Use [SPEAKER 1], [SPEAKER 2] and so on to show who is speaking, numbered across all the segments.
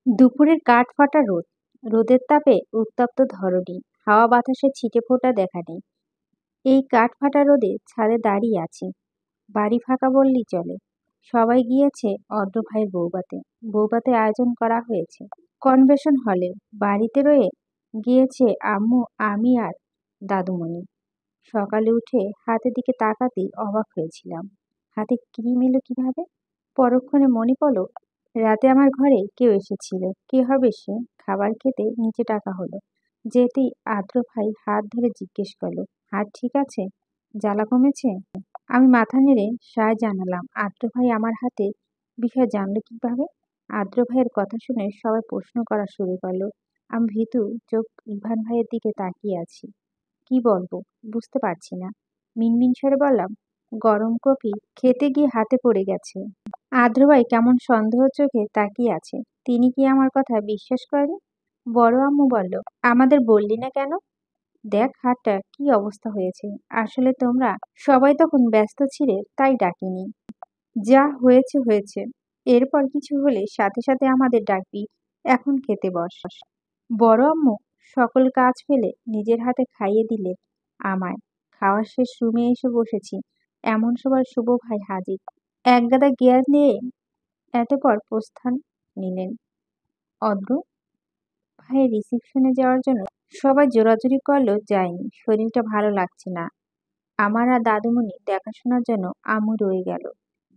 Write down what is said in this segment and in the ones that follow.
[SPEAKER 1] দুপুরের কাঠফাটা রোদ, রোদের তাপে উত্তপ্ত ধরণী, হাওয়া বাতাসে ছিটেফোঁটা দেখা নেই। এই কাঠফাটা রোদে ছাদে দাঁড়িয়ে আছি। বাড়ি ফাঁকা বললেই চলে। সবাই গিয়েছে অদ্র ভাইয়ের বউভাতে। বউভাতে আয়োজন করা হয়েছে কনভেনশন হলে। বাড়িতে রয়ে গিয়েছে আম্মু, আমি আর দাদুমণি। সকালে উঠে হাতের দিকে তাকাতেই অবাক হয়েছিলাম। হাতে ক্রিম এলো কিভাবে? পরক্ষণে মনে পড়ল, রাতে আমার ঘরে কেউ এসেছিল। কে হবে সে? খাবার খেতে নিচে ডাকা হলো। যেতেই আদ্র ভাই হাত ধরে জিজ্ঞেস করলো, হাত ঠিক আছে? জ্বালা কমেছে? আমি মাথা নেড়ে সায় জানালাম। আদ্র ভাই আমার হাতে বিষয় জানলো কিভাবে? আদ্র ভাইয়ের কথা শুনে সবাই প্রশ্ন করা শুরু করলো। আমি ভীতু চোখ ইভান ভাইয়ের দিকে তাকিয়ে আছি। কি বলবো বুঝতে পারছি না। মিনমিন স্বরে বললাম, গরম কফি খেতে গিয়ে হাতে পড়ে গেছে। আদ্র ভাই কেমন সন্দেহ চোখে তাকিয়ে আছে। তিনি কি আমার কথা বিশ্বাস করেন? বড় আম্মু বলল, আমাদের বললি না কেন? দেখ হাতটা কি অবস্থা হয়েছে। আসলে তোমরা সবাই তখন ব্যস্ত ছিলে, তাই ডাকিনি। যা হয়েছে হয়েছে। এরপর কিছু হলে সাথে সাথে আমাদের ডাকবি। এখন খেতে বস। বড় আম্মু সকল কাজ ফেলে নিজের হাতে খাইয়ে দিলে আমায়। খাওয়া শেষ, রুমে এসে বসেছি। এমন সময় শুভ ভাই হাজির। এক গাদা গিয়ার নিয়ে এতপর প্রস্থান নিলেন। অদ্র ভাইয়ের রিসিপশনে যাওয়ার জন্য সবাই জোরাজুরি করলেও যায়নি। শরীরটা ভালো লাগছে না। আমার আর দাদুমণি দেখাশোনার জন্য আম্মু রয়ে গেল।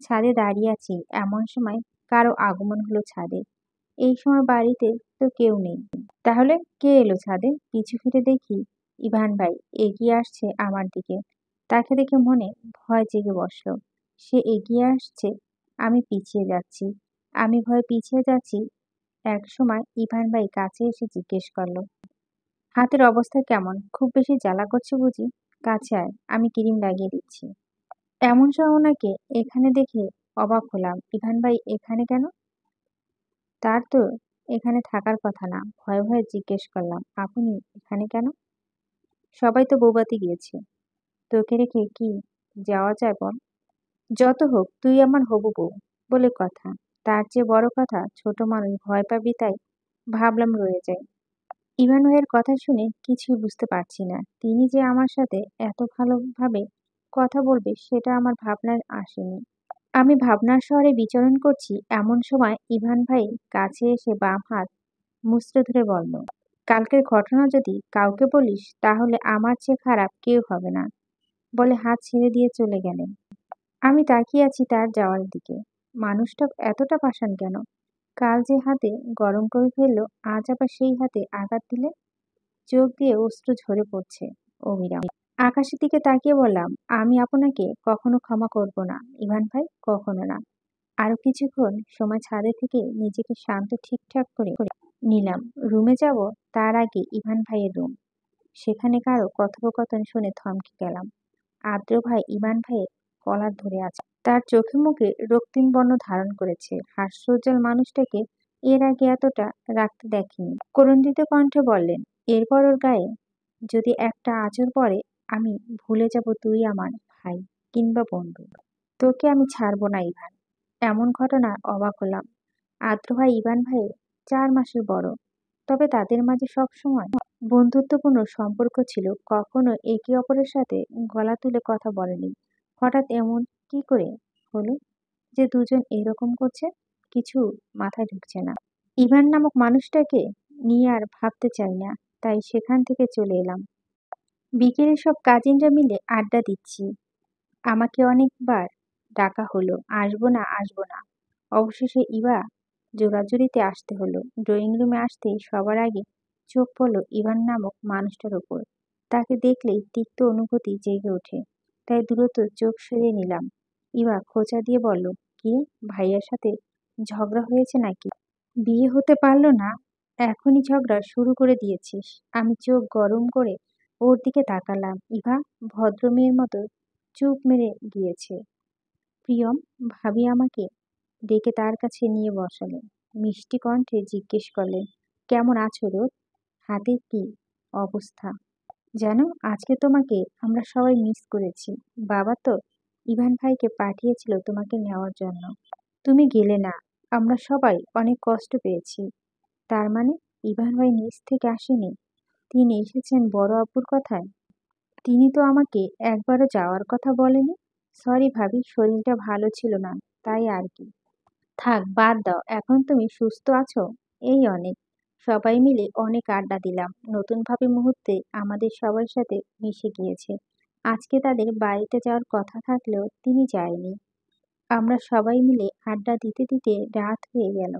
[SPEAKER 1] ছাদে দাঁড়িয়ে আছি, এমন সময় কারো আগমন হলো ছাদে। এই সময় বাড়িতে তো কেউ নেই। তাহলে কে এলো ছাদে? পিছু ফিরে দেখি ইভান ভাই এগিয়ে আসছে আমার দিকে। তাকে দেখে মনে ভয় জেগে বসলো। সে এগিয়ে আসছে, আমি পিছিয়ে যাচ্ছি। আমি ভয়ে পিছিয়ে যাচ্ছি। এক সময় ইভান ভাই কাছে এসে জিজ্ঞেস করলো, হাতের অবস্থা কেমন? খুব বেশি জ্বালা করছে বুঝি? কাছে আয়, আমি ক্রিম লাগিয়ে দিচ্ছি। এমন সময় ওনাকে এখানে দেখে অবাক হলাম। ইভান ভাই এখানে কেন? তার তো এখানে থাকার কথা না। ভয়ে ভয়ে জিজ্ঞেস করলাম, আপনি এখানে কেন? সবাই তো বউভাতে গিয়েছে। তোকে রেখে কি যাওয়া যায় বল? যত হোক তুই আমার হবু বউ বলে কথা। তার চেয়ে বড় কথা, ছোট মানুষ ভয় পাবি, তাই ভাবলাম রয়ে যায়। ইভান ভাইয়ের কথা শুনে কিছুই বুঝতে পারছি না। তিনি যে আমার সাথে এত ভালোভাবে কথা বলবে সেটা আমার ভাবনায় আসেনি। আমি ভাবনার শহরে বিচরণ করছি, এমন সময় ইভান ভাই কাছে এসে বাম হাত মুচড়ে ধরে বলল, কালকের ঘটনা যদি কাউকে বলিস তাহলে আমার চেয়ে খারাপ কেউ হবে না, বলে হাত ছেড়ে দিয়ে চলে গেলেন। আমি তাকিয়ে আছি তার যাওয়ার দিকে। মানুষটা এতটা পাষাণ কেন? কাল যে হাতে গরম করে ফেললো, আজ আবার সেই হাতে আঘাত দিলে। চোখ দিয়ে অশ্রু ঝরে পড়ছে অবিরাম। আকাশের দিকে তাকিয়ে বললাম, আমি আপনাকে কখনো ক্ষমা করব না ইভান ভাই, কখনো না। আরো কিছুক্ষণ সময় ছাদে থেকে নিজেকে শান্ত ঠিকঠাক করে নিলাম। রুমে যাব তার আগে ইভান ভাইয়ের রুম। সেখানে কারো কথোপকথন শুনে থমকে গেলাম। আদ্র ভাই ইভান ভাইয়ের কলার ধরে আছে। তার চোখে মুখে রক্তিম বর্ণ ধারণ করেছে। হাস্যোজ্জ্বল মানুষটাকে এর আগে এতটা রাখতে দেখিনি। করুণিত কণ্ঠে বললেন, এরপর ওর গায়ে যদি একটা আঁচড় পড়ে, আমি ভুলে যাব তুই আমার ভাই কিংবা বন্ধু। তোকে আমি ছাড়বো না ইভান। এমন ঘটনা অবাক হলাম। আদ্র ভাই ইভান ভাইয়ের 4 মাসের বড়। তবে তাদের মাঝে সবসময় বন্ধুত্বপূর্ণ সম্পর্ক ছিল। কখনো একে অপরের সাথে গলা তুলে কথা বলেনি। হঠাৎ এমন কি করে হলো যে দুজন এরকম করছে? কিছু মাথায় ঢুকছে না। ইভান নামক মানুষটাকে নিয়ে আর ভাবতে চাই না, তাই সেখান থেকে চলে এলাম। বিকেলে সব কাজিনরা মিলে আড্ডা দিচ্ছি। আমাকে অনেকবার ডাকা হলো, আসবো না আসবো না। অবশেষে ইভা জোরাজুরিতে আসতে হলো। ড্রয়িং রুমে আসতেই সবার আগে চোখ পড়ল ইভান নামক মানুষটার ওপর। তাকে দেখলেই তিক্ত অনুভূতি জেগে ওঠে, তাই দ্রুত চোখ সরিয়ে নিলাম। ইভা খোঁচা দিয়ে বলল, কি ভাইয়ার সাথে ঝগড়া হয়েছে নাকি? বিয়ে হতে পারলো না, এখনই ঝগড়া শুরু করে দিয়েছিস? আমি চোখ গরম করে ওর দিকে তাকালাম। ইভা ভদ্র মেয়ের মতো চুপ মেরে গিয়েছে। প্রিয়ম ভাবি আমাকে ডেকে তার কাছে নিয়ে বসালেন। মিষ্টি কণ্ঠে জিজ্ঞেস করলেন, কেমন আছো রোদ? হাতের কি অবস্থা? জানো, আজকে তোমাকে আমরা সবাই মিস করেছি। বাবা তো ইভান ভাইকে পাঠিয়েছিল তোমাকে নেওয়ার জন্য। তুমি গেলে না। আমরা সবাই অনেক কষ্ট পেয়েছি। তার মানে ইভান ভাই নিজ থেকে আসেনি? তিনি এসেছেন বড় আব্বুর কথায়? তিনি তো আমাকে একবারও যাওয়ার কথা বলেনি। সরি ভাবি, শরীরটা ভালো ছিল না, তাই আর কি। থাক বাদ দাও, এখন তুমি সুস্থ আছো? এই অনেক। সবাই মিলে অনেক আড্ডা দিলাম। নতুন ভাবে মুহূর্তে আমাদের সবার সাথে মিশে গিয়েছে। আজকে তাদের বাড়িতে যাওয়ার কথা থাকলেও তিনি যায়নি। আমরা সবাই মিলে আড্ডা দিতে দিতে রাত হয়ে গেল।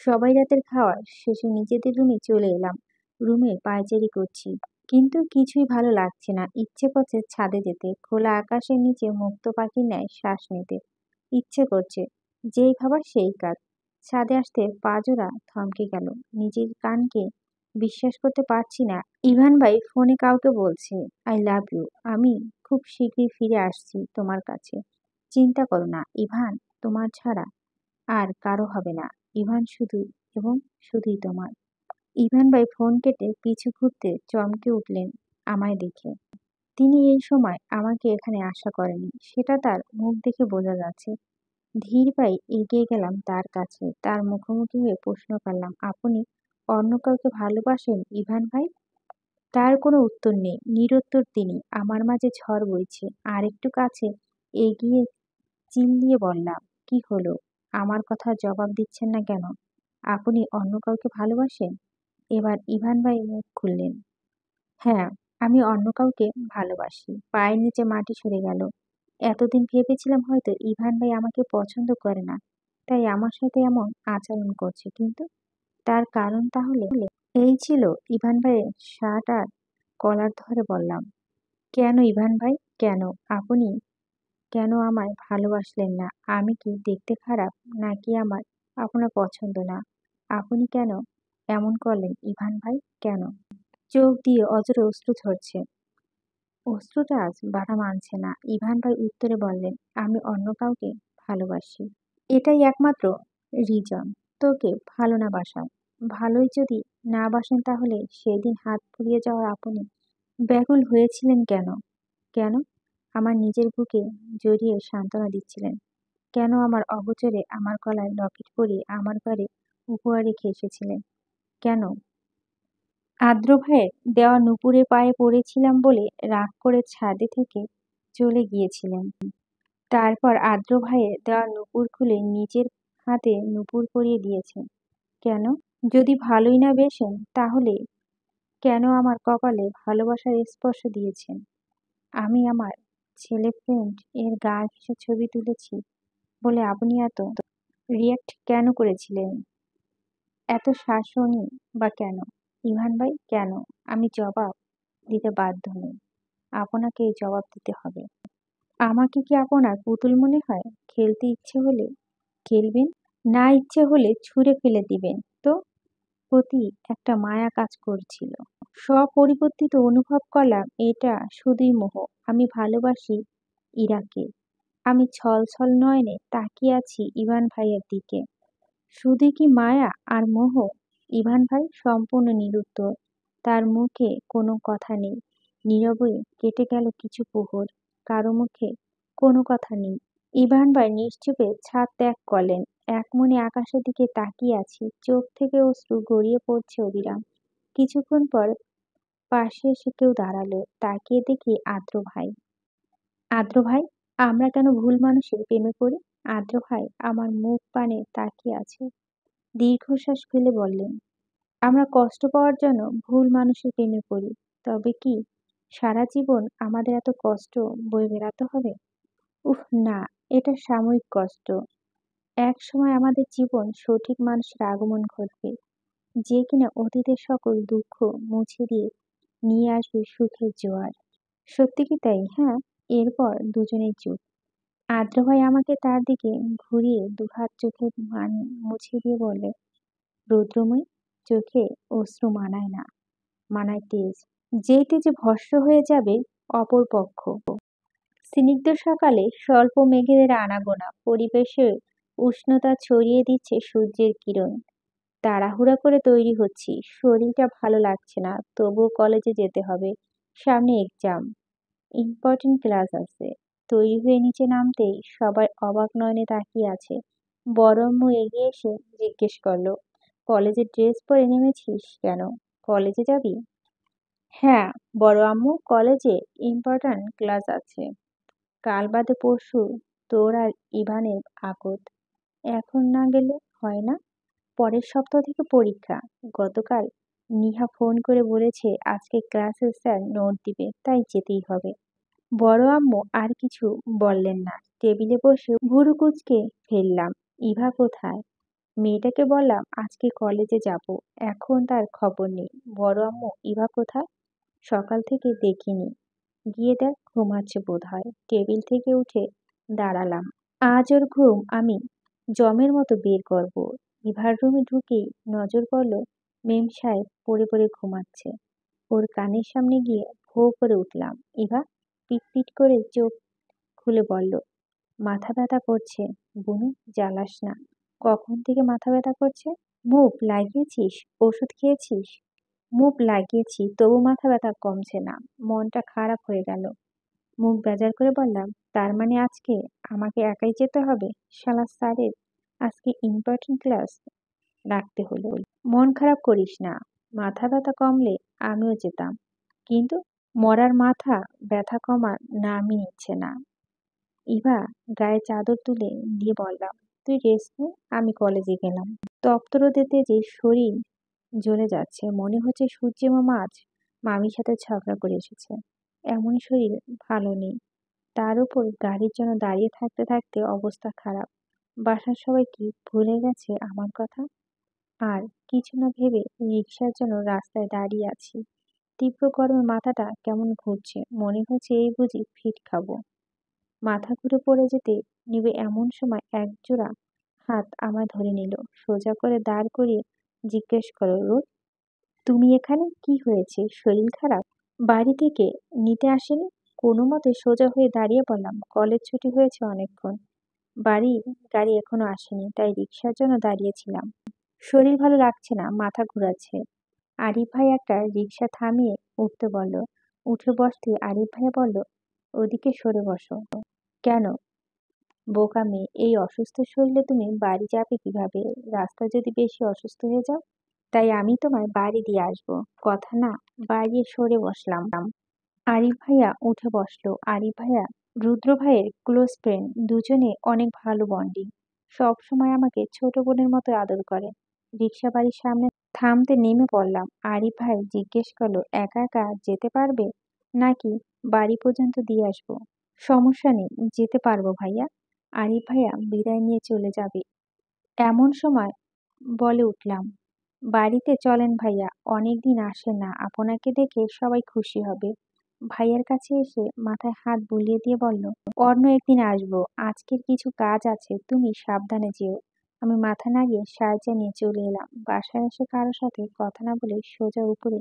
[SPEAKER 1] সবাই রাতের খাওয়া শেষে নিজেদের রুমে চলে এলাম। রুমে পায়চারি করছি, কিন্তু কিছুই ভালো লাগছে না। ইচ্ছে করছে ছাদে যেতে, খোলা আকাশের নিচে মুক্ত পাখির ন্যায় শ্বাস নিতে ইচ্ছে করছে। যেই খাবার সেই কাজ। ছাদে আসতে পা জোড়া থমকে গেল। নিজের কানকে বিশ্বাস করতে পারছি না। ইভান ভাই ফোনে কাউকে বলছে, আই লাভ ইউ। আমি খুব শীঘ্রই ফিরে আসছি তোমার কাছে। চিন্তা করো না ইভান, তোমার ছাড়া আর কারো হবে না। ইভান শুধুই এবং শুধুই তোমার। ইভান ভাই ফোন কেটে পিছু ঘুরতে চমকে উঠলেন আমায় দেখে। তিনি এই সময় আমাকে এখানে আশা করেনি, সেটা তার মুখ দেখে বোঝা যাচ্ছে। ধীর পায়ে এগিয়ে গেলাম তার কাছে। তার মুখোমুখি হয়ে প্রশ্ন করলাম, আপনি অন্য কাউকে ভালোবাসেন ইভান ভাই? তার কোনো উত্তর নেই, নিরুত্তর তিনি। আমার মাঝে ঝড় বইছে। আর একটু কাছে এগিয়ে চিল্লিয়ে বললাম, কি হলো? আমার কথা জবাব দিচ্ছেন না কেন? আপনি অন্য কাউকে ভালোবাসেন? এবার ইভান ভাই মুখ খুললেন। হ্যাঁ, আমি অন্য কাউকে ভালোবাসি। পায়ের নিচে মাটি সরে গেল। এতদিন ভেবেছিলাম হয়তো ইভান ভাই আমাকে পছন্দ করে না, তাই আমার সাথে এমন আচরণ করছে। কিন্তু তার কারণ তাহলে এই ছিল? ইভান ভাইয়ের শার্ট আর কলার ধরে বললাম, কেন ইভান ভাই, কেন? আপনি কেন আমায় ভালোবাসলেন না? আমি কি দেখতে খারাপ, নাকি আমার আপনার পছন্দ না? আপনি কেন এমন করলেন ইভান ভাই, কেন? চোখ দিয়ে অজরে অশ্রু ঝরছে। অশ্রুটা আজ বাধা মানছে না। ইভান ভাই উত্তরে বললেন, আমি অন্য কাউকে ভালোবাসি। এটাই একমাত্র রিজন তোকে ভালো না বাসার। ভালোই যদি না বাসেন তাহলে সেদিন হাত ফুরিয়ে যাওয়ার আপনি ব্যাকুল হয়েছিলেন কেন? কেন আমার নিজের বুকে জড়িয়ে সান্ত্বনা দিচ্ছিলেন? কেন আমার অগোচরে আমার গলায় লকেট পরিয়ে আমার ঘরে উপহার রেখে এসেছিলেন? কেন আদ্র ভাইয়ের দেওয়া নুপুরের পায়ে পড়েছিলাম বলে রাগ করে ছাদে থেকে চলে গিয়েছিলেন? তারপর আদ্র ভাইয়ের দেওয়া নুপুর খুলে নিজের হাতে নুপুর পরিয়ে দিয়েছেন? কেন? যদি ভালোই না বেসেন তাহলে কেন আমার কপালে ভালোবাসার স্পর্শ দিয়েছেন? আমি আমার ছেলে ফ্রেন্ড এর গা ঘেঁষে ছবি তুলেছি বলে আপনি এত রিয়াক্ট কেন করেছিলেন? এত শাসনই বা কেন? ইভান ভাই কেন? আমি জবাব দিতে বাধ্য নই। আপনাকে এই জবাব দিতে হবে। আমাকে কি আপনার পুতুল মনে হয়? খেলতে ইচ্ছে হলে খেলবেন, না ইচ্ছে হলে ছুঁড়ে ফেলে দিবেন। তো প্রতি একটা মায়া কাজ করছিল। স্বপরিবর্তিত অনুভব করলাম এটা শুধুই মোহ। আমি ভালোবাসি ইরাকে। আমি ছল ছল নয়নে তাকিয়ে আছি ইভান ভাইয়ের দিকে। শুধু কি মায়া আর মোহ? ইভান ভাই সম্পূর্ণ নিরুত্তর। তার মুখে কোনো কথা নেই। নীরবে কেটে গেল কিছু প্রহর। কারো মুখে কোনো কথা নেই। ইভান ভাই নিশ্চুপে ছাদ ত্যাগ করলেন। এক মনে আকাশের দিকে তাকিয়ে আছি। চোখ থেকে অশ্রু গড়িয়ে পড়ছে অবিরাম। কিছুক্ষণ পর পাশে এসে কেউ দাঁড়ালো। তাকিয়ে দেখি আদ্র ভাই। আদ্র ভাই, আমরা কেন ভুল মানুষের প্রেমে পড়ি? আদ্র ভাই আমার মুখ পানে তাকিয়ে আছে। দীর্ঘশ্বাস ফেলে বললেন, আমরা কষ্ট পাওয়ার জন্য ভুল মানুষের প্রেমে পড়ি। তবে কি সারা জীবন আমাদের এত কষ্ট বয়ে বেড়াতে হবে? উফ না, এটা সাময়িক কষ্ট। এক সময় আমাদের জীবন সঠিক মানুষের আগমন ঘটবে, যে কিনা অতীতের সকল দুঃখ মুছে দিয়ে নিয়ে আসবে সুখের জোয়ার। সত্যি কি তাই? হ্যাঁ। এরপর দুজনেই চুপ। আদ্র ভাই আমাকে তার দিকে ঘুরিয়ে দুহাত চোখে মুছে দিয়ে বললে, রৌদ্রময়ী, চোখে অশ্রু মানায় না, মানায় তেজ। যেই তেজে ভস্ম হয়ে যাবে অপর পক্ষ। স্নিগ্ধ সকালে স্বল্প মেঘের আনাগোনা, পরিবেশে উষ্ণতা ছড়িয়ে দিচ্ছে সূর্যের কিরণ। তাড়াহুড়া করে তৈরি হচ্ছি, শরীরটা ভালো লাগছে না, তবুও কলেজে যেতে হবে। সামনে এক্সাম, ইম্পর্টেন্ট ক্লাস আছে। তৈরি হয়ে নিচে নামতেই সবাই অবাক নয়নে তাকিয়ে আছে। বড় আম্মু এগিয়ে এসে জিজ্ঞেস করলো, কলেজের ড্রেস পরে নেমেছিস কেন? কলেজে যাবি? হ্যাঁ, বড় আম্মু, কলেজে ইম্পর্ট্যান্ট ক্লাস আছে। কাল বাদে পরশু তোর আর ইভানের আকদ। এখন না গেলে হয় না। পরের সপ্তাহ থেকে পরীক্ষা। গতকাল নিহা ফোন করে বলেছে আজকে ক্লাসে স্যার নোট দিবে, তাই যেতেই হবে। বড় আম্মু আর কিছু বললেন না। টেবিলে বসে ভুরু কুঁচকে ফেললাম। ইভা কোথায়? মেয়েটাকে বললাম আজকে কলেজে যাব। এখন তার খবর নেই। বড় আম্মু, ইভা কোথায়? সকাল থেকে দেখিনি। গিয়ে দেখ ঘুমাচ্ছে বোধহয়। টেবিল থেকে উঠে দাঁড়ালাম। আজ ওর ঘুম আমি জমের মতো বের করব। ইভার রুমে ঢুকেই নজর পড়ল মেম সাহেব পড়ে পড়ে ঘুমাচ্ছে। ওর কানের সামনে গিয়ে ভো করে উঠলাম। ইভা পিট পিট করে চোখ খুলে বলল, মাথা ব্যথা করছে। বুনু, জ্বালাস না। কখন থেকে মাথা ব্যথা করছে? মুভ লাগিয়েছিস? ওষুধ খেয়েছিস? মুভ লাগিয়েছি, তবু মাথা ব্যথা কমছে না। মনটা খারাপ হয়ে গেল। মুখ বেজার করে বললাম, তার মানে আজকে আমাকে একাই যেতে হবে? শালা স্যারের আজকে ইম্পর্টেন্ট ক্লাস রাখতে হলো। মন খারাপ করিস না। মাথা ব্যথা কমলে আমিও যেতাম, কিন্তু মরার মাথা ব্যথা কমার নামই নিচ্ছে না। ইভা গায়ে চাদর তুলে দিয়ে বললাম, তুই রেস্ট নে, আমি কলেজে গেলাম। তপ্ত রোদে তেজে শরীর জ্বলে যাচ্ছে। মনে হচ্ছে সূর্য মামা আজ মামির সাথে ঝগড়া করে এসেছে। এমন শরীর ভালো নেই। তার উপর গাড়ির জন্য দাঁড়িয়ে থাকতে থাকতে অবস্থা খারাপ। বাসার সবাই কি ভুলে গেছে আমার কথা? আর কিছু না ভেবে রিকশার জন্য রাস্তায় দাঁড়িয়ে আছি। তীব্র গরমে মাথাটা কেমন ঘুরছে। মনে হচ্ছে এই বুঝি ফিট খাবো। মাথা ঘুরে পড়ে যেতে নিবে এমন সময় একজোড়া হাত আমায় ধরে নিল। সোজা করে দাঁড় করিয়ে জিজ্ঞেস করো, রোদ, তুমি এখানে? কি হয়েছে? শরীর খারাপ? বাড়ি থেকে নিতে আসেনি? কোনো মতে সোজা হয়ে দাঁড়িয়ে বললাম, কলেজ ছুটি হয়েছে অনেকক্ষণ। বাড়ির গাড়ি এখনো আসেনি, তাই রিকশার জন্য দাঁড়িয়েছিলাম। শরীর ভালো লাগছে না, মাথা ঘোরাচ্ছে। আরিফ ভাই একটা রিকশা থামিয়ে উঠতে বলল। উঠে বসতে আরিফ ভাইয়া বলল, ওদিকে সরে বসো। কেন? বোকা মেয়ে, এই অসুস্থ শরীরে তুমি বাড়ি যাবে কিভাবে? রাস্তায় যদি বেশি অসুস্থ হয়ে যাও? তাই আমি তোমায় বাড়ি দিয়ে আসবো। কথা না বাড়িয়ে সরে বসলাম। আরিফ ভাইয়া উঠে বসলো। আরিফ ভাইয়া রুদ্র ভাইয়ের ক্লোজ ফ্রেন্ড। দুজনে অনেক ভালো বন্ডিং। সব সময় আমাকে ছোট বোনের মতো আদর করে। রিক্সা বাড়ির সামনে থামতে নেমে পড়লাম। আরিফ ভাই জিজ্ঞেস করলো, একা একা যেতে পারবে নাকি বাড়ি পর্যন্ত দিয়ে আসবো? সমস্যা নেই, যেতে পারবো ভাইয়া। আরিফ ভাইয়া বিদায় নিয়ে চলে যাবে এমন সময় বলে উঠলাম, বাড়িতে চলেন ভাইয়া, অনেকদিন আসেন না, আপনাকে দেখে সবাই খুশি হবে। ভাইয়ার কাছে এসে মাথায় হাত বুলিয়ে দিয়ে বলল, অন্য একদিন আসবো, আজকের কিছু কাজ আছে, তুমি সাবধানে যেও। আমি মাথা নাড়িয়ে সাহায্য নিয়ে চলে এলাম। বাসায় এসে কারোর সাথে কথা না বলে সোজা উপরে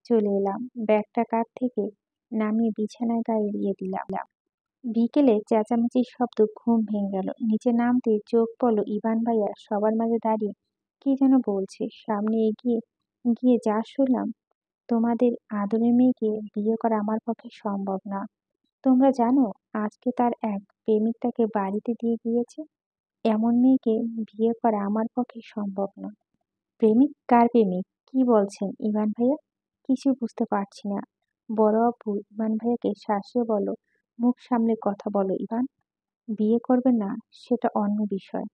[SPEAKER 1] চলে এলাম। ব্যাগটা কাঁধ থেকে নামিয়ে বিছানায় গায়ে দিয়ে দিলাম। বিকেলে চেঁচামেচির শব্দ, ঘুম ভেঙে গেল। নিচে নামতেই চোখ পড়ল ইভান ভাইয়া সবার মাঝে দাঁড়িয়ে কি যেন বলছে। সামনে এগিয়ে গিয়ে যা শুনলাম, তোমাদের আদরের মেয়েকে বিয়ে করা আমার পক্ষে সম্ভব না। তোমরা জানো আজকে তার এক প্রেমিক তাকে বাড়িতে দিয়ে গিয়েছে। এমন মেয়েকে বিয়ে করা আমার পক্ষে সম্ভব না। প্রেমিক? কার প্রেমিক? কি বলছেন ইভান ভাইয়া? কিছুই বুঝতে পারছি না। বড় আব্বু ইভান ভাইয়াকে শাসিয়ে বলো, মুখ সামলে কথা বলো ইভান। বিয়ে করবে না সেটা অন্য বিষয়,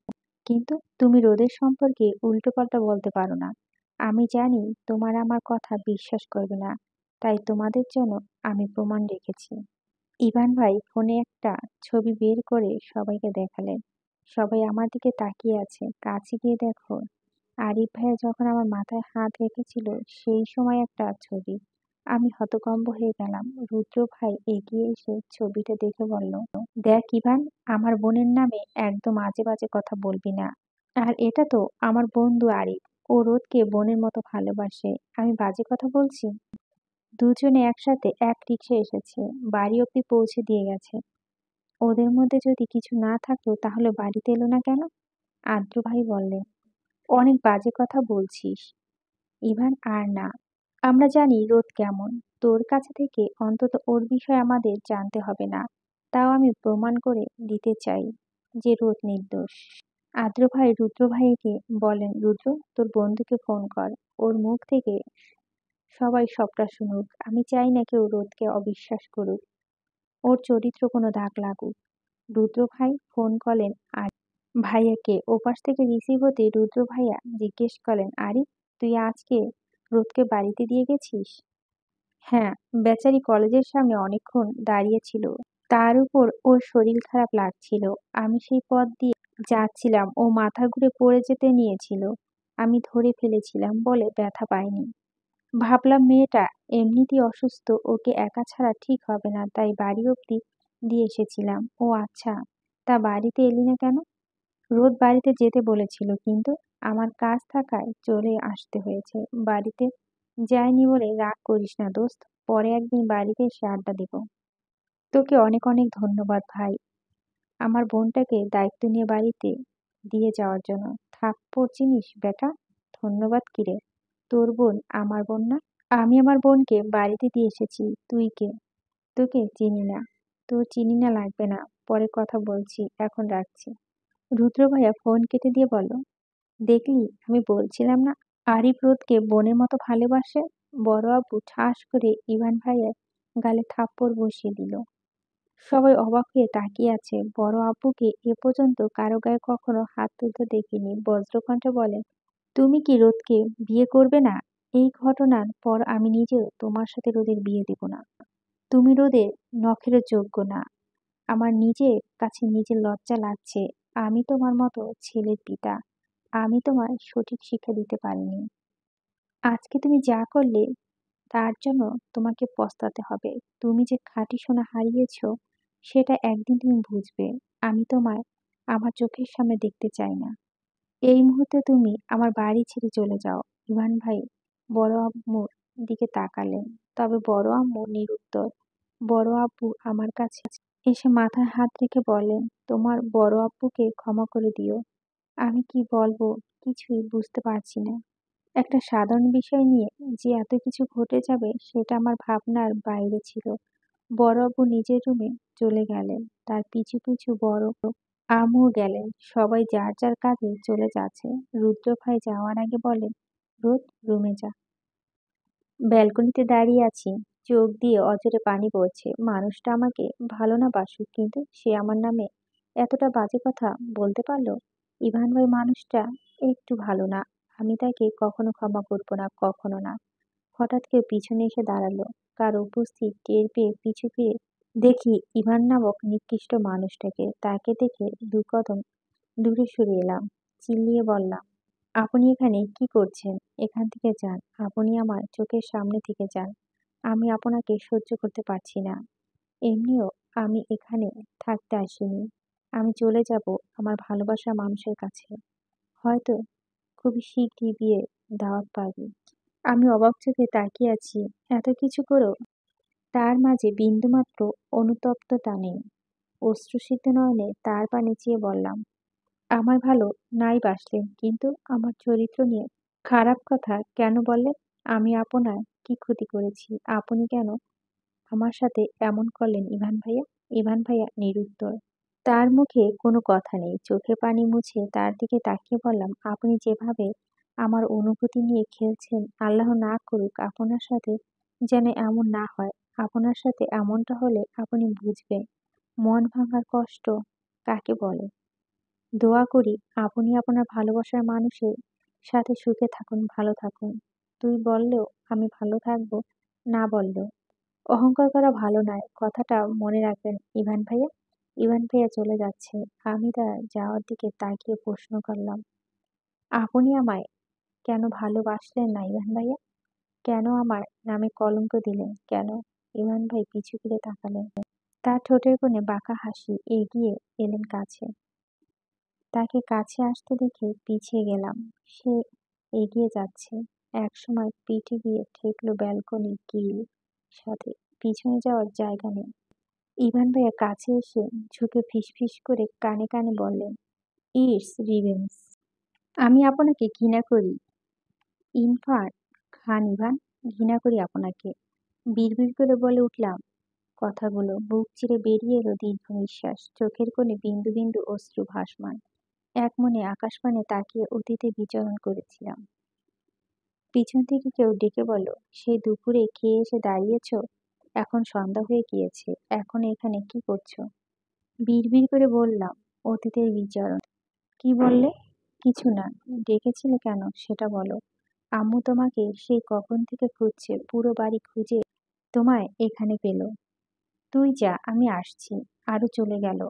[SPEAKER 1] কিন্তু তুমি রোদের সম্পর্কে উল্টোপাল্টা বলতে পারো না। আমি জানি তোমার আমার কথা বিশ্বাস করবে না, তাই তোমাদের জন্য আমি প্রমাণ রেখেছি। ইভান ভাই ফোনে একটা ছবি বের করে সবাইকে দেখালেন। সবাই আমার দিকে তাকিয়ে আছে। কাছে গিয়ে দেখো, আরিফ ভাইয়া যখন আমার মাথায় হাত রেখেছিল সেই সময় একটা ছবি। আমি হতভম্ব হয়ে গেলাম। রুদ্র ভাই এগিয়ে এসে ছবিটা দেখে বলল, দেখ ইভান, আমার বোনের নামে একদম আজে বাজে কথা বলবি না। আর এটা তো আমার বন্ধু আরিফ, ও রোদকে বোনের মতো ভালোবাসে। আমি বাজে কথা বলছি? দুজনে একসাথে এক রিকশায় এসেছে, বাড়ি অব্দি পৌঁছে দিয়ে গেছে। ওদের মধ্যে যদি কিছু না থাকতো তাহলে বাড়িতে এলো না কেন? আদ্র ভাই বললেন, অনেক বাজে কথা বলছিস ইভান, আর না। আমরা জানি রোদ কেমন। তোর কাছে থেকে অন্তত ওর বিষয়ে আমাদের জানতে হবে না। তাও আমি প্রমাণ করে দিতে চাই যে রোদ নির্দোষ। আদ্র ভাই রুদ্র ভাইকে বলেন, রুদ্র, তোর বন্ধুকে ফোন কর, ওর মুখ থেকে সবাই সবটা শুনুক। আমি চাই না কেউ রোদকে অবিশ্বাস করুক, ওর চরিত্র কোনো দাগ লাগুক। রুদ্র ভাই ফোন করলেন আর ভাইয়াকে। ওপাশ থেকে রিসিভ হতে রুদ্র ভাইয়া জিজ্ঞেস করলেন, আরে তুই আজকে রোদকে বাড়িতে দিয়ে গেছিস? হ্যাঁ, বেচারি কলেজের সামনে অনেকক্ষণ দাঁড়িয়ে ছিল, তার উপর ওর শরীর খারাপ লাগছিল। আমি সেই পথ দিয়ে যাচ্ছিলাম, ও মাথা ঘুরে পড়ে যেতে নিয়েছিল, আমি ধরে ফেলেছিলাম বলে ব্যথা পাইনি। ভাবলাম মেয়েটা এমনিতেই অসুস্থ, ওকে একা ছাড়া ঠিক হবে না, তাই বাড়ি অবধি দিয়ে এসেছিলাম। ও আচ্ছা, তা বাড়িতে এলি না কেন? রোদ বাড়িতে যেতে বলেছিল, কিন্তু আমার কাজ থাকায় চলে আসতে হয়েছে। বাড়িতে যায়নি বলে রাগ করিস না দোস্ত, পরে একদিন বাড়িতে এসে আড্ডা দেব। তোকে অনেক অনেক ধন্যবাদ ভাই, আমার বোনটাকে দায়িত্ব নিয়ে বাড়িতে দিয়ে যাওয়ার জন্য। থাপ্পড় চিনিস বেটা? ধন্যবাদ কিরে, তোর বোন আমার বোন না? আমি আমার বোনকে বাড়িতে দিয়ে এসেছি, তুই কে? তোকে চিনি না। তোর চিনি না লাগবে না, পরে কথা বলছি, এখন রাখছি। রুদ্র ভাইয়া ফোন কেটে দিয়ে বলল, দেখলি আমি বলছিলাম না আরিফ রোদকে বোনের মতো ভালোবাসে। বড় আব্বু ঠাস করে ইভান ভাইয়ের গালে থাপ্পড় বসিয়ে দিল। সবাই অবাক হয়ে তাকিয়ে আছে। বড় আব্বুকে এ পর্যন্ত কারো গায়ে কখনো হাত তুলতে দেখিনি। বজ্রকণ্ঠে বলেন, তুমি কি রোদকে বিয়ে করবে না? এই ঘটনার পর আমি নিজেও তোমার সাথে রোদের বিয়ে দেব না। তুমি রোদের নখেরও যোগ্য না। আমার নিজের কাছে নিজের লজ্জা লাগছে। আমি তোমার মতো ছেলের পিতা, আমি তোমার সঠিক শিক্ষা দিতে পারিনি। আজকে তুমি যা করলে তার জন্য তোমাকে পস্তাতে হবে। তুমি যে খাঁটি সোনা হারিয়েছো সেটা একদিন তুমি বুঝবে। আমি তোমায় আমার চোখের সামনে দেখতে চাই না। এই মুহূর্তে তুমি আমার বাড়ি ছেড়ে চলে যাও। ইভান ভাই বড় আম্মুর দিকে তাকালেন, তবে বড় আম্মু নিরুত্তর। বড় আব্বু আমার কাছে এসে মাথায় হাত রেখে বললেন, তোমার বড় আব্বুকে ক্ষমা করে দিও। আমি কি বলবো কিছুই বুঝতে পারছি না। একটা সাধারণ বিষয় নিয়ে যে এত কিছু ঘটে যাবে সেটা আমার ভাবনার বাইরে ছিল। বড়বাবু নিজের রুমে চলে গেলেন, তার পিছু পিছু বড় আম্মু গেলেন। সবাই যার যার কাজে চলে যাচ্ছে। রুদ্র ভাই যাওয়ার আগে বলেন, রোদ, রুমে যা। ব্যালকনিতে দাঁড়িয়ে আছি, চোখ দিয়ে অঝরে পানি পড়ছে। মানুষটা আমাকে ভালো না বাসুক, কিন্তু সে আমার নামে এতটা বাজে কথা বলতে পারলো। ইভান ভাই মানুষটা একটু ভালো না, আমি তাকে কখনো ক্ষমা করবো না, কখনো না। হঠাৎ কেউ পিছনে এসে দাঁড়ালো। কার উপস্থিত টের পেয়ে পিছু ফিরে দেখি ইভান নামক নিকৃষ্ট মানুষটাকে। তাকে দেখে দু কদম দূরে সরে এলাম, চিল্লিয়ে বললাম, আপনি এখানে কি করছেন? এখান থেকে যান, আপনি আমার চোখের সামনে থেকে যান। আমি আপনাকে সহ্য করতে পারছি না। এমনিও আমি এখানে থাকতে আসিনি, আমি চলে যাব আমার ভালোবাসার মানুষের কাছে। হয়তো খুবই শীঘ্রই বিয়ে দাওয়াত পাবো। আমি অবাক চোখে তাকিয়ে আছি। এত কিছু করেও তার মাঝে বিন্দুমাত্র অনুতপ্ততা নেই। অশ্রুসিক্ত নয়নে তার পানে চেয়ে বললাম, আমার ভালো নাই বাসলেন, কিন্তু আমার চরিত্র নিয়ে খারাপ কথা কেন বললেন? আমি আপনার কি ক্ষতি করেছি? আপনি কেন আমার সাথে এমন করলেন ইভান ভাইয়া? ইভান ভাইয়া নিরুত্তর। তার মুখে কোনো কথা নেই। চোখে পানি মুছে তার দিকে তাকিয়ে বললাম, আপনি যেভাবে আমার অনুভূতি নিয়ে খেলছেন, আল্লাহ না করুক আপনার সাথে যেন এমন না হয়। আপনার সাথে এমনটা হলে আপনি বুঝবেন মন ভাঙার কষ্ট কাকে বলে। দোয়া করি আপনি আপনার ভালোবাসার মানুষের সাথে সুখে থাকুন, ভালো থাকুন। তুই বললেও আমি ভালো থাকবো, না বললেও। অহংকার করা ভালো নয়, কথাটা মনে রাখবেন ইভান ভাইয়া। ইভান ভাইয়া চলে যাচ্ছে। আমি তার যাওয়ার দিকে তাকিয়ে প্রশ্ন করলাম, আপনি আমায় কেন ভালোবাসলেন না ইভান ভাইয়া? কেন আমার নামে কলঙ্ক দিলেন? কেন? ইভান ভাই পিছু ফিরে তাকালেন। তার ঠোঁটের কোণে বাঁকা হাসি। এগিয়ে এলেন কাছে। তাকে কাছে আসতে দেখে পিছিয়ে গেলাম। সে এগিয়ে যাচ্ছে, একসময় পিঠে গিয়ে ঠেকলো ব্যালকনি গিল সাথে। পিছনে যাওয়ার জায়গা নেই। ইভান ভাইয়া কাছে এসে ঝুঁকে ফিসফিস করে কানে কানে বললেন, ইটস রিভেঞ্জ। আমি আপনাকে ঘৃণা করি ইরফান খান ইভান, ঘৃণা করি আপনাকে। বিড়বিড় করে বলে উঠলাম কথাগুলো। বুক চিরে বেরিয়ে এলো দীর্ঘ নিঃশ্বাস। চোখের কোণে বিন্দু বিন্দু অশ্রু ভাসমান। এক মনে আকাশপানে তাকিয়ে অতীতে বিচরণ করেছিলাম। পিছন থেকে কেউ ডেকে বলল, সেই দুপুরে খেয়ে এসে দাঁড়িয়েছ, এখন সন্ধ্যা হয়ে গিয়েছে, এখন এখানে কি করছো? বিড়বিড় করে বললাম, অতীতের বিচরণ। কি বললে? কিছু না। ডেকেছিলে কেন সেটা বলো। আম্মু তোমাকে সেই কখন থেকে খুঁজছে, পুরো বাড়ি খুঁজে তোমায় এখানে পেল। তুই যা, আমি আসছি। আরো চলে গেল।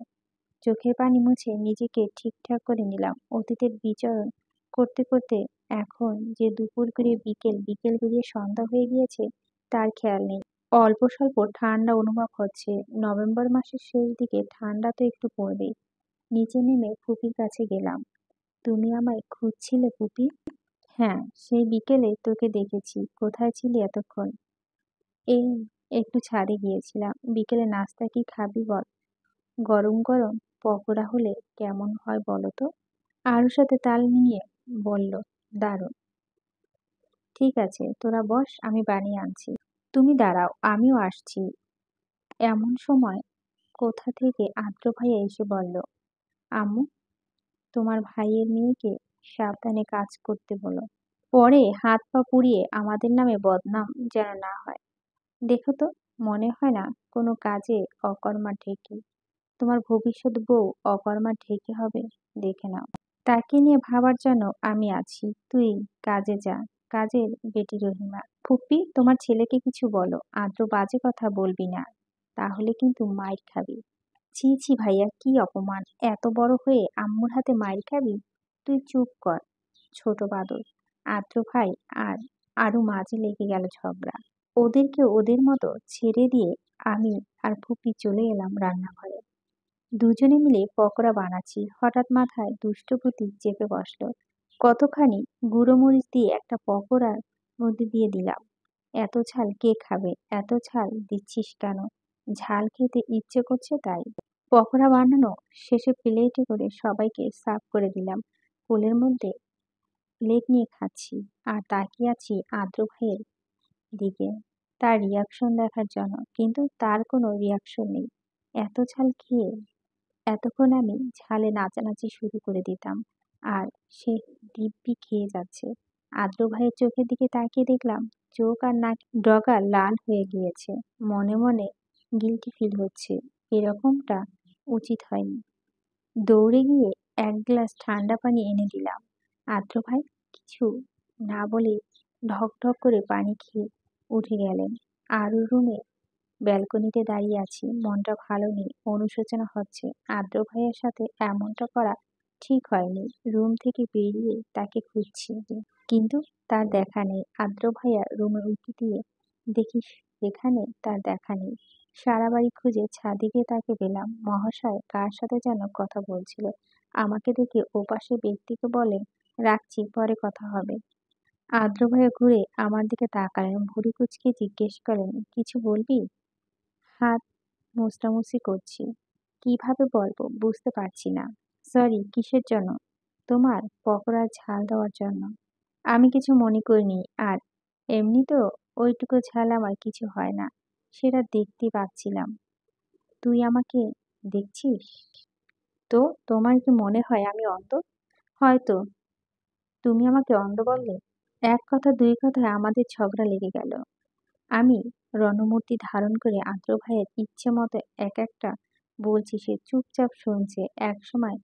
[SPEAKER 1] চোখের পানি মুছে নিজেকে ঠিকঠাক করে নিলাম। অতীতের বিচরণ করতে করতে এখন যে দুপুর গড়িয়ে বিকেল, বিকেল গড়িয়ে সন্ধ্যা হয়ে গিয়েছে তার খেয়াল নেই। অল্প স্বল্প ঠান্ডা অনুভব হচ্ছে। নভেম্বর মাসের শেষ দিকে ঠান্ডা তো একটু পড়বেই। নিচে নেমে ফুপির কাছে গেলাম। তুমি আমায় খুঁজছিলে ফুপি? হ্যাঁ, সেই বিকেলে তোকে দেখেছি। কোথায় ছিলি এতক্ষণ? এই একটু ছাদে গিয়েছিলাম। বিকেলে নাস্তা কি খাবি বল? গরম গরম পকোড়া হলে কেমন হয় বলো তো? আরুর সাথে তাল মিলিয়ে বলল, দারুণ। ঠিক আছে, তোরা বস, আমি বানিয়ে আনছি। তুমি দাঁড়াও, আমিও আসছি। এমন সময় কোথা থেকে আদ্র ভাইয়া এসে বলল, আম্মু, তোমার ভাইয়ের মেয়েকে সাবধানে কাজ করতে বলো। পরে হাত পা পুড়িয়ে আমাদের নামে বদনাম যেন না হয়। দেখো তো, মনে হয় না কোনো কাজে অকর্মা ঢেকি। তোমার ভবিষ্যৎ বউ অকর্মা ঢেকে হবে, দেখে নাও। তাকে নিয়ে ভাবার জন্য আমি আছি। তুই কাজে যা, কাজের বেটি রহিমা। ফুপ্পি, তোমার ছেলেকে কিছু বলো, আদ্র বাজে কথা বলবি না, তাহলে কিন্তু মাইর খাবি। ছি ছি ভাইয়া, কি অপমান! এত বড় হয়ে আম্মুর হাতে মাইর খাবি? তুই চুপ কর, ছোট বাদর। আদ্র ভাই আর আরো মাঝে লেগে গেল ঝগড়া। ওদেরকে ওদের মতো ছেড়ে দিয়ে আমি আর ফুপি চলে এলাম রান্নাঘরে। দুজনে মিলে পকোড়া বানাচ্ছি, হঠাৎ মাথায় দুষ্ট বুদ্ধি চেপে বসলো। কতখানি গুঁড়ো মরিচ দিয়ে একটা পকোড়ার মধ্যে দিয়ে দিলাম। এত ঝাল কে খাবে? এত ঝাল দিচ্ছিস কেন? ঝাল খেতে ইচ্ছে করছে তাই। পকোড়া বানানো শেষে প্লেটে করে সবাইকে সার্ভ করে দিলাম। কোলের মধ্যে প্লেট নিয়ে খাচ্ছি আর তাকিয়ে আছি আদ্র ভাইয়ের দিকে, তার রিয়াকশন দেখার জন্য। কিন্তু তার কোনো রিয়াকশন নেই। এত ঝাল খেয়ে এতক্ষণ আমি ঝালে নাচানাচি শুরু করে দিতাম, আর সে দিব্যি খেয়ে যাচ্ছে। আদ্র ভাইয়ের চোখের দিকে তাকিয়ে দেখলাম চোখ আর নাক ডগা লাল হয়ে গিয়েছে। মনে মনে গিল্টি ফিল হচ্ছে, এরকমটা উচিত হয়নি। দৌড়ে গিয়ে এক গ্লাস ঠান্ডা পানি এনে দিলাম। আদ্র ভাই কিছু না বলে ঢক ঢক করে পানি খেয়ে উঠে গেলেন। আরও রুমে ব্যালকনিতে দাঁড়িয়ে আছি, মনটা ভালো নেই, অনুশোচনা হচ্ছে। আদ্র ভাইয়ের সাথে এমনটা করা ঠিক হয়নি। রুম থেকে বেরিয়ে তাকে খুঁজছি, কিন্তু তার দেখা নেই। আদ্র ভাইয়া রুমে উঁকি দিয়ে দেখি সেখানে তার দেখা নেই। সারা বাড়ি খুঁজে ছাদে গিয়ে তাকে পেলাম। মহাশয় কার সাথে যেন কথা বলছিল। আমাকে দেখে ওপাশে ব্যক্তিকে বলেন, রাখছি, পরে কথা হবে। আদ্র ভাইয়া ঘুরে আমার দিকে তাকালেন, ভুরু কুঁচকে জিজ্ঞেস করেন, কিছু বলবি? হাত মোছামুছি করছি। কিভাবে বলবো বুঝতে পারছি না। সরি, কিসের জন্য? তোমার পকোড়ার ঝাল দেওয়ার জন্য। আমি কিছু মনে করিনি, আর এমনি তো ওইটুকু ঝাল আমার কিছু হয় না, সেটা দেখতে পাচ্ছিলাম। তুই আমাকে দেখছিস তো? তোমার কি মনে হয় আমি অন্ধ? হয়তো। তুমি আমাকে অন্ধ বললে? এক কথা দুই কথায় আমাদের ঝগড়া লেগে গেল। আমি রণমূর্তি ধারণ করে আদ্র ভাইয়ের ইচ্ছে মতো এক একটা বলছি, সে চুপচাপ শুনছে। এক সময়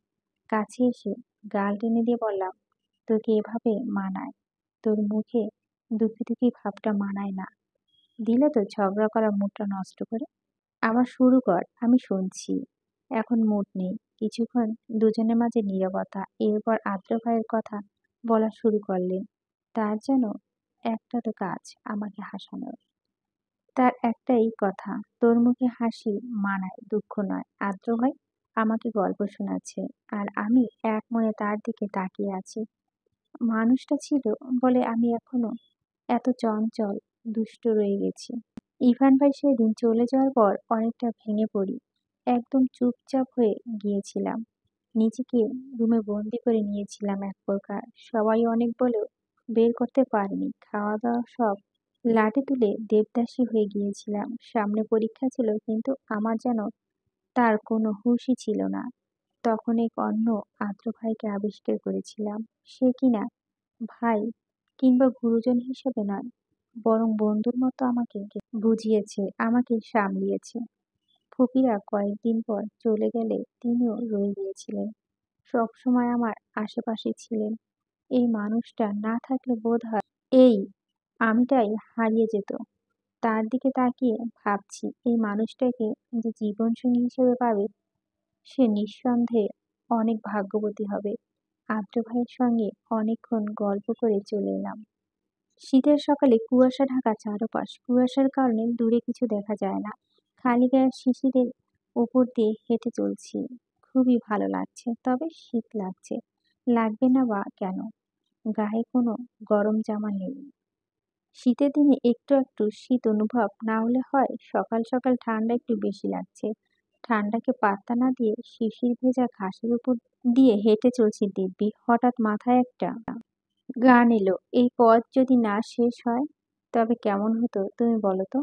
[SPEAKER 1] কাছে এসে গাল টেনে দিয়ে বললাম, তোকে এভাবে মানায়? তোর মুখে দুঃখী দুঃখী ভাবটা মানায় না। দিলে তো ঝগড়া করার মুডটা নষ্ট করে। আবার শুরু কর, আমি শুনছি। এখন মুড নেই। কিছুক্ষণ দুজনের মাঝে নীরবতা। এরপর আদ্র ভাইয়ের কথা বলা শুরু করলেন। তার যেন একটা তো কাজ, আমাকে হাসানোর। তার একটাই কথা, তোর মুখে হাসি মানায়, দুঃখ নয়। আদ্র ভাই আমাকে গল্প শোনাচ্ছে, আর আমি এক মনে তার দিকে তাকিয়ে আছি। মানুষটা ছিল বলে আমি এখনো এত চঞ্চল, দুষ্ট রয়ে গেছি। ইভান ভাই সেদিন চলে যাওয়ার পর অনেকটা ভেঙে পড়ি। একদম চুপচাপ হয়ে গিয়েছিলাম। নিজেকে রুমে বন্দি করে নিয়েছিলাম এক প্রকার। সবাই অনেক বলেও বের করতে পারেনি। খাওয়া দাওয়া সব লাটে তুলে দেবদাসী হয়ে গিয়েছিলাম। সামনে পরীক্ষা ছিল, কিন্তু আমার যেন তার কোনো হুঁশই ছিল না। তখন এক অন্য আদ্র ভাইকে আবিষ্কার করেছিলাম। সে কিনা ভাই কিংবা গুরুজন হিসেবে নয়, বরং বন্ধুর মতো আমাকে বুঝিয়েছে, আমাকে সামলিয়েছে। ফুপিরা কয়েকদিন পর চলে গেলে তিনিও রয়ে গিয়েছিলেন। সবসময় আমার আশেপাশে ছিলেন। এই মানুষটা না থাকলে বোধহয় এই আমিটাই হারিয়ে যেত। তার দিকে তাকিয়ে ভাবছি, এই মানুষটাকে যে জীবনসঙ্গী হিসেবে পাবে, সে নিঃসন্দেহে অনেক ভাগ্যবতী হবে। আদ্র ভাইয়ের সঙ্গে অনেকক্ষণ গল্প করে চলে এলাম। শীতের সকালে কুয়াশা ঢাকা চারপাশ। কুয়াশার কারণে দূরে কিছু দেখা যায় না। খালি গায়ে শিশিরের উপর দিয়ে হেঁটে চলছি। খুবই ভালো লাগছে, তবে শীত লাগছে। লাগবে না বা কেন? গায়ে কোনো গরম জামা নেই। শীতের দিনে একটু একটু শীত অনুভব না হলে হয়? সকাল সকাল ঠান্ডা একটু বেশি লাগছে। ঠান্ডাকে পাত্তা না দিয়ে শিশির ভেজা ঘাসের উপর দিয়ে হেঁটে চলছি দিব্যি। হঠাৎ মাথায় একটা গান এলো। এই পথ যদি না শেষ হয় তবে কেমন হতো তুমি বলো তো?